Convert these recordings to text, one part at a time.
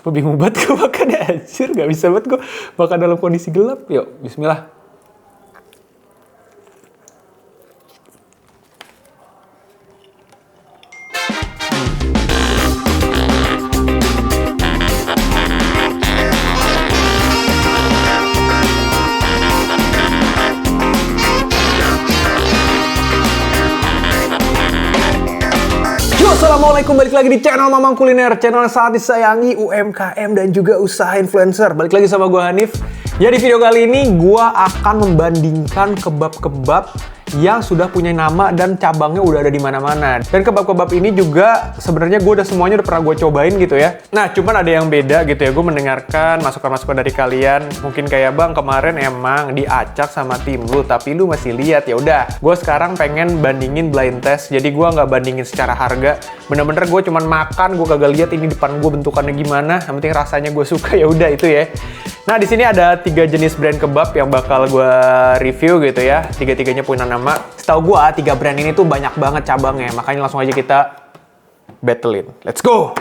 Sumpah bingung banget gue makan ya, anjir. Gak bisa banget gue makan dalam kondisi gelap. Yuk, bismillah. Assalamualaikum, balik lagi di channel Mamang Kuliner, channel yang sangat disayangi UMKM dan juga usaha influencer. Balik lagi sama gue Hanif. Ya, di video kali ini gue akan membandingkan kebab-kebab yang sudah punya nama dan cabangnya udah ada di mana-mana. Dan kebab-kebab ini juga sebenarnya gue semuanya udah pernah gue cobain gitu ya. Nah, cuman ada yang beda gitu ya. Gue mendengarkan masukan-masukan dari kalian. Mungkin kayak, bang, kemarin emang diacak sama tim lu, tapi lu masih lihat. Ya udah, gue sekarang pengen bandingin blind test. Jadi gue nggak bandingin secara harga. Bener-bener gue cuman makan, gue kagak lihat ini depan gue bentukannya gimana. Yang penting rasanya gue suka, ya udah itu ya. Nah, di sini ada 3 jenis brand kebab yang bakal gue review gitu ya. Tiga-tiganya punya nama. Setahu gue 3 brand ini tuh banyak banget cabangnya. Makanya langsung aja kita battlein. Let's go!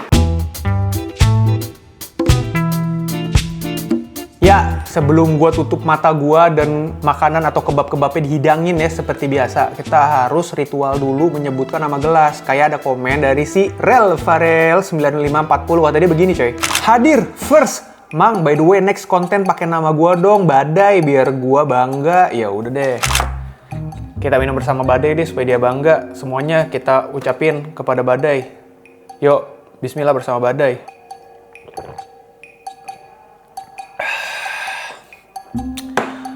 Ya, sebelum gue tutup mata gue dan makanan atau kebab-kebabnya dihidangin ya seperti biasa, kita harus ritual dulu menyebutkan nama gelas. Kayak ada komen dari si Rel Farel 9540. Wah, tadi begini coy. Hadir first. Mang, by the way, next konten pakai nama gua dong, Badai, biar gua bangga. Ya udah deh. Kita minum bersama Badai deh supaya dia bangga. Semuanya kita ucapin kepada Badai. Yuk, bismillah bersama Badai.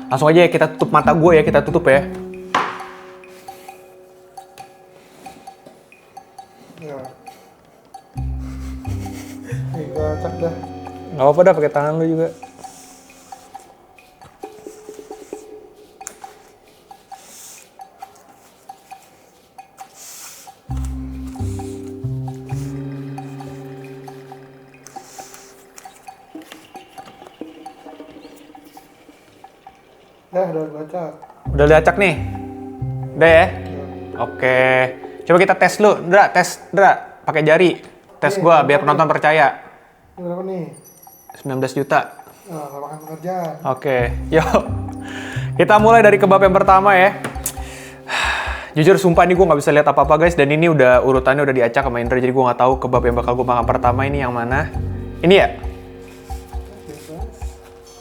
Langsung aja ya, kita tutup mata gue ya, kita tutup ya. Acak dah. Gak apa-apa dah, pakai tangan lu juga. Udah acak. Udah diacak nih? Udah ya? Oke. Coba kita tes lu, Dra, tes, Dra. Pakai jari. Tes gua biar penonton percaya. Berapa nih? 19 juta. Nah, makan pekerjaan. Oke, yuk. Kita mulai dari kebab yang pertama ya. Jujur sumpah ini gue nggak bisa lihat apa-apa guys. Dan ini udah urutannya udah diacak sama Indra. Jadi gue nggak tahu kebab yang bakal gue makan pertama ini yang mana. Ini ya?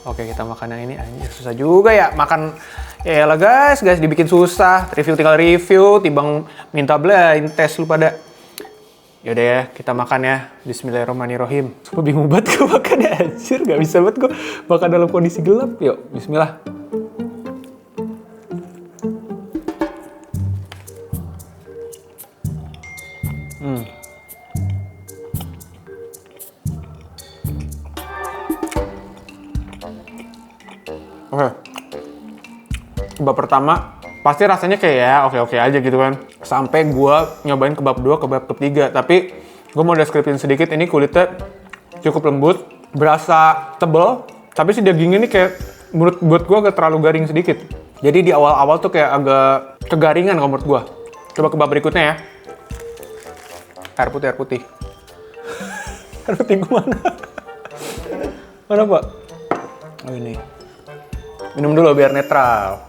Oke, kita makan yang ini. Anjir, susah juga ya. Makan, ya lah guys, dibikin susah. Review tinggal review, timbang minta blind test lu pada. Yaudah ya, kita makan ya. Bismillahirrahmanirrahim. Sumpah bingung banget gue makan ya, anjir. Gak bisa banget gue makan dalam kondisi gelap. Yuk, bismillah. Oke. Kebab pertama pasti rasanya kayak ya oke-oke aja gitu kan. Sampai gue nyobain kebab 2, kebab ketiga. Tapi gue mau deskripsiin sedikit, ini kulitnya cukup lembut, berasa tebel, tapi si dagingnya ini kayak buat gue agak terlalu garing sedikit. Jadi di awal-awal tuh kayak agak kegaringan kalau menurut gue. Coba kebab berikutnya ya. Air putih. Air putih gue mana? Mana Pak? Oh ini. Minum dulu biar netral.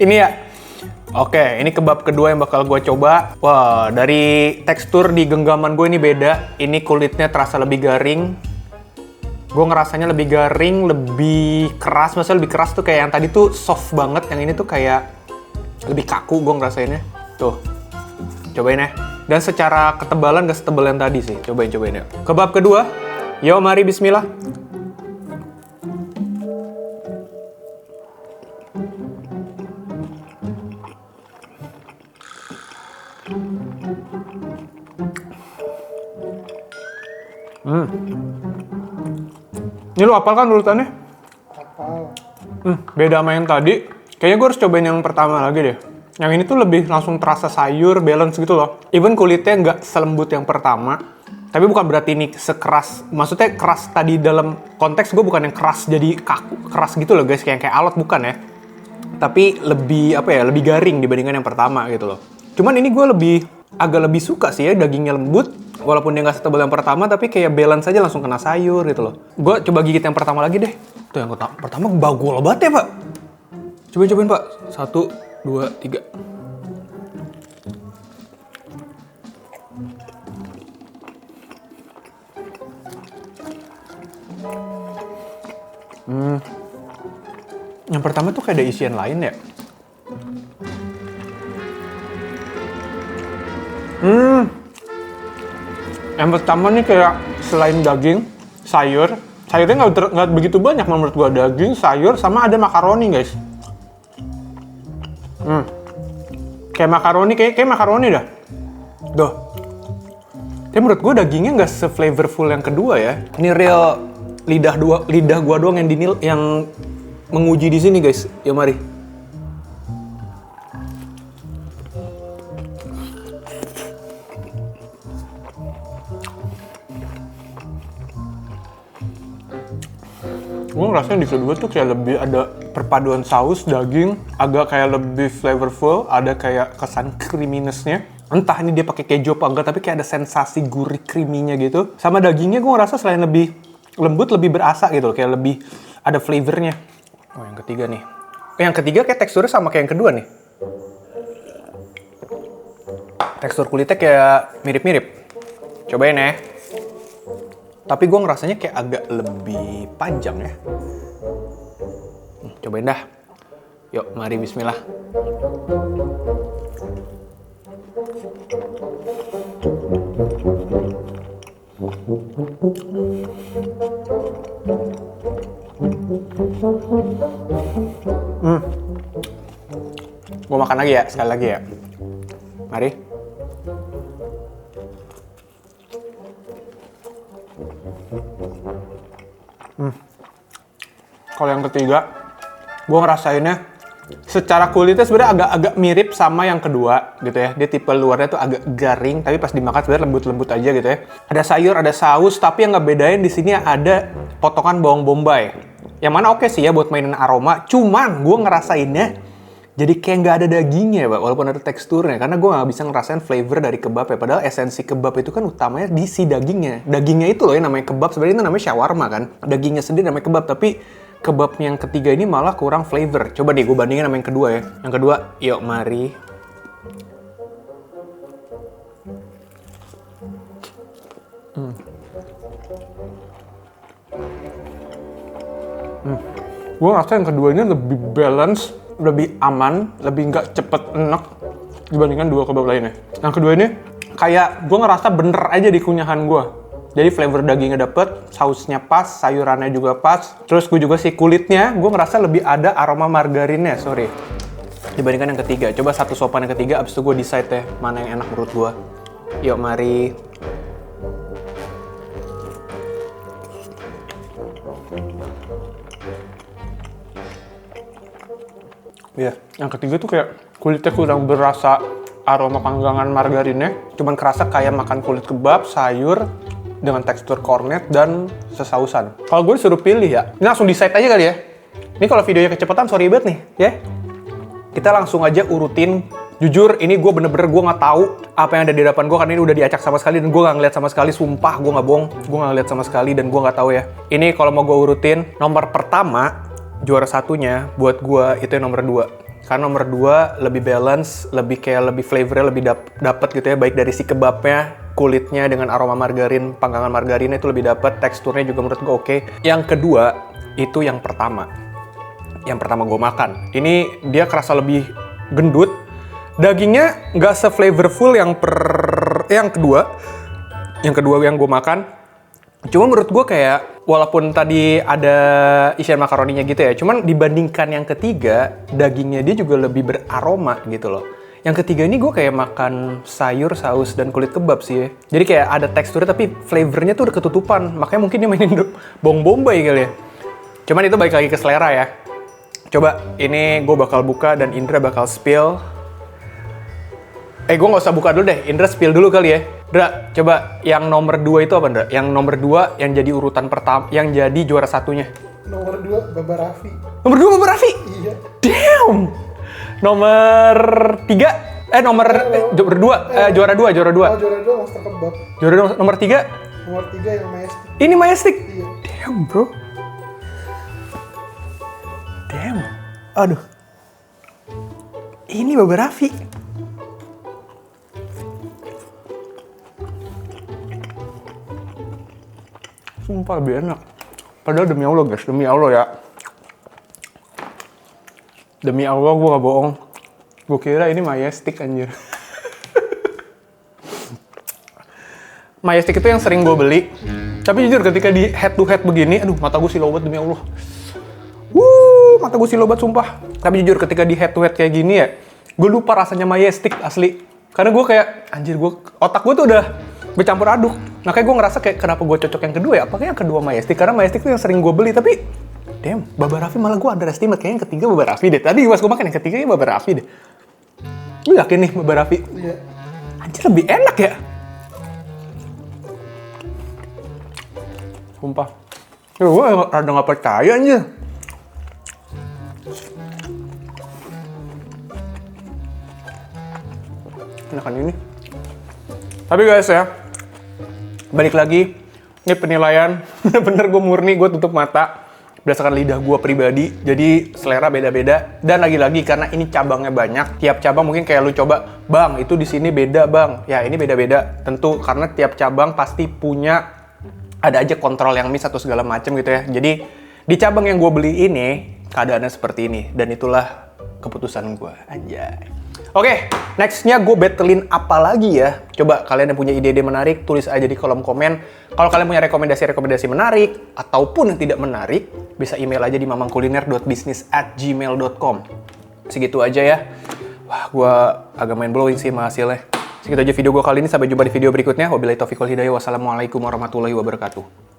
Ini ya. Oke, ini kebab kedua yang bakal gue coba. Wah, dari tekstur di genggaman gue ini beda. Ini kulitnya terasa lebih garing. Gue ngerasanya lebih garing, lebih keras. Maksudnya lebih keras tuh kayak yang tadi tuh soft banget. Yang ini tuh kayak lebih kaku gue ngerasainnya. Tuh, cobain ya. Dan secara ketebalan gak setebal yang tadi sih. Cobain ya. Kebab kedua. Yo, mari bismillah. Ini lu apal kan urutannya? Apal. Beda sama yang tadi. Kayaknya gue harus cobain yang pertama lagi deh. Yang ini tuh lebih langsung terasa sayur, balance gitu loh. Even kulitnya nggak selembut yang pertama. Tapi bukan berarti ini sekeras. Maksudnya keras tadi dalam konteks gue bukan yang keras jadi kaku, keras gitu loh guys. Kayak alat bukan ya. tapi lebih lebih garing dibandingkan yang pertama gitu loh. Cuman ini gue agak lebih suka sih ya, dagingnya lembut, walaupun dia nggak setebal yang pertama, tapi kayak balance aja langsung kena sayur gitu loh. Gue coba gigit yang pertama lagi deh. Tuh yang pertama bagol banget ya, Pak. Cobain Pak. 1, 2, 3. Yang pertama tuh kayak ada isian lain ya. Yang pertama nih kayak selain daging, sayurnya nggak begitu banyak menurut gua. Daging, sayur, sama ada makaroni guys. Kayak makaroni, kayak makaroni dah. Tuh. Tapi menurut gua dagingnya nggak se-flavorful yang kedua ya. Ini real lidah gua doang yang menguji di sini guys. Ya mari. Gue ngerasain di kedua tuh kayak lebih ada perpaduan saus, daging, agak kayak lebih flavorful, ada kayak kesan creaminess-nya. Entah ini dia pakai keju apa enggak, tapi kayak ada sensasi gurih creamy-nya gitu. Sama dagingnya gue ngerasa selain lebih lembut, lebih berasa gitu loh, kayak lebih ada flavornya. Oh yang ketiga nih. Yang ketiga kayak teksturnya sama kayak yang kedua nih. Tekstur kulitnya kayak mirip-mirip. Cobain ya. Tapi gue ngerasanya kayak agak lebih panjang ya. Cobain dah. Yuk, mari bismillah. Gue makan lagi ya, sekali lagi ya. Mari. Kalau yang ketiga, gue ngerasainnya secara kulitnya sebenarnya agak mirip sama yang kedua gitu ya. Dia tipe luarnya tuh agak garing, tapi pas dimakan sebenarnya lembut-lembut aja gitu ya. Ada sayur, ada saus, tapi yang nggak bedain di sini ada potongan bawang bombay. Yang mana oke sih ya buat mainin aroma. Cuman gue ngerasainnya jadi kayak nggak ada dagingnya, Pak, walaupun ada teksturnya. Karena gue nggak bisa ngerasain flavor dari kebab ya. Padahal esensi kebab itu kan utamanya di si dagingnya. Dagingnya itu loh yang namanya kebab. Sebenarnya itu namanya shawarma kan. Dagingnya sendiri namanya kebab, tapi kebab yang ketiga ini malah kurang flavor. Coba deh gue bandingin sama yang kedua ya. Yang kedua, yuk mari. Gue ngerasa yang kedua ini lebih balance, lebih aman, lebih nggak cepet enak dibandingkan dua kebab lainnya. Yang kedua ini kayak gue ngerasa bener aja di kunyahan gue. Jadi flavor dagingnya dapet, sausnya pas, sayurannya juga pas. Terus gue juga sih kulitnya, gue ngerasa lebih ada aroma margarinnya, sorry. Dibandingkan yang ketiga. Coba satu sopan yang ketiga, abis itu gue decide ya mana yang enak menurut gue. Yuk mari. Iya, yang ketiga tuh kayak kulitnya kurang berasa aroma panggangan margarinnya. Cuman kerasa kayak makan kulit kebab, sayur, dengan tekstur cornet dan sesausan. Kalau gue disuruh pilih ya, ini langsung decide aja kali ya. Ini kalau videonya kecepatan, sorry banget nih, ya. Kita langsung aja urutin. Jujur, ini gue bener-bener gue nggak tahu apa yang ada di hadapan gue karena ini udah diacak sama sekali dan gue nggak ngeliat sama sekali. Sumpah, gue nggak bohong, gue nggak ngeliat sama sekali dan gue nggak tahu ya. Ini kalau mau gue urutin, nomor pertama juara satunya buat gue itu yang nomor 2. Karena nomor 2 lebih balance, lebih kayak lebih flavornya lebih dapet gitu ya, baik dari si kebabnya, kulitnya dengan aroma margarin, panggangan margarinnya itu lebih dapet, teksturnya juga menurut gue oke. Yang kedua itu yang pertama. Yang pertama gue makan. Ini dia kerasa lebih gendut. Dagingnya nggak se-flavorful yang kedua. Yang kedua yang gue makan. Cuma menurut gue kayak, walaupun tadi ada isian makaroninya gitu ya, cuman dibandingkan yang ketiga, dagingnya dia juga lebih beraroma gitu loh. Yang ketiga ini gue kayak makan sayur, saus, dan kulit kebab sih ya. Jadi kayak ada teksturnya tapi flavornya tuh udah ketutupan. Makanya mungkin dia mainin bawang bombay kali ya. Cuman itu balik lagi ke selera ya. Coba, ini gue bakal buka dan Indra bakal spill. Gue nggak usah buka dulu deh, Indra spill dulu kali ya. Indra, coba yang nomor 2 itu apa, Indra? Yang nomor 2 yang jadi urutan pertama, yang jadi juara satunya. Nomor 2 Baba Raffi. Nomor 2 Baba Raffi. Iya. Damn. Nomor 3 juara 2. Oh, juara 2 Monster Kebab. Juara 2 nomor 3. Nomor 3 yang Majestic. Ini Majestic. Iya. Damn, bro. Damn. Aduh. Ini Baba Raffi. Sumpah lebih enak. Padahal demi Allah guys, demi Allah ya. Demi Allah gue gak bohong. Gue kira ini Majestic anjir. Majestic itu yang sering gue beli. Tapi jujur ketika di head to head begini, aduh mata gue silau banget demi Allah. Mata gue silau banget sumpah. Tapi jujur ketika di head to head kayak gini ya, gue lupa rasanya Majestic asli. Karena gue kayak, anjir otak gue tuh udah bercampur aduk. Nah kayak gue ngerasa kayak kenapa gue cocok yang kedua ya? Apakah yang kedua Majestic? Karena Majestic tuh yang sering gue beli, tapi damn, Baba Raffi malah gue underestimate. Kayaknya yang ketiga Baba Raffi deh. Tadi pas gue makan yang ketiganya Baba Raffi deh. Gue yakin nih Baba Raffi. Iya. Anjir lebih enak ya? Sumpah. Ya gue rada gak percaya anjir. Enakan ini. Tapi guys ya, balik lagi, ini penilaian, bener gue murni, gue tutup mata berdasarkan lidah gue pribadi, jadi selera beda-beda. Dan lagi-lagi karena ini cabangnya banyak, tiap cabang mungkin kayak lu coba, bang itu di sini beda bang, ya ini beda-beda. Tentu karena tiap cabang pasti punya, ada aja kontrol yang miss atau segala macam gitu ya. Jadi di cabang yang gue beli ini, keadaannya seperti ini, dan itulah keputusan gue, anjay. Oke, nextnya gue battlein apa lagi ya? Coba kalian yang punya ide-ide menarik, tulis aja di kolom komen. Kalau kalian punya rekomendasi-rekomendasi menarik, ataupun yang tidak menarik, bisa email aja di mamangkuliner.bisnis@gmail.com. Segitu aja ya. Wah, gue agak main blowing sih sama hasilnya. Segitu aja video gue kali ini, sampai jumpa di video berikutnya. Wabillahi taufiq wal hidayah. Wassalamualaikum warahmatullahi wabarakatuh.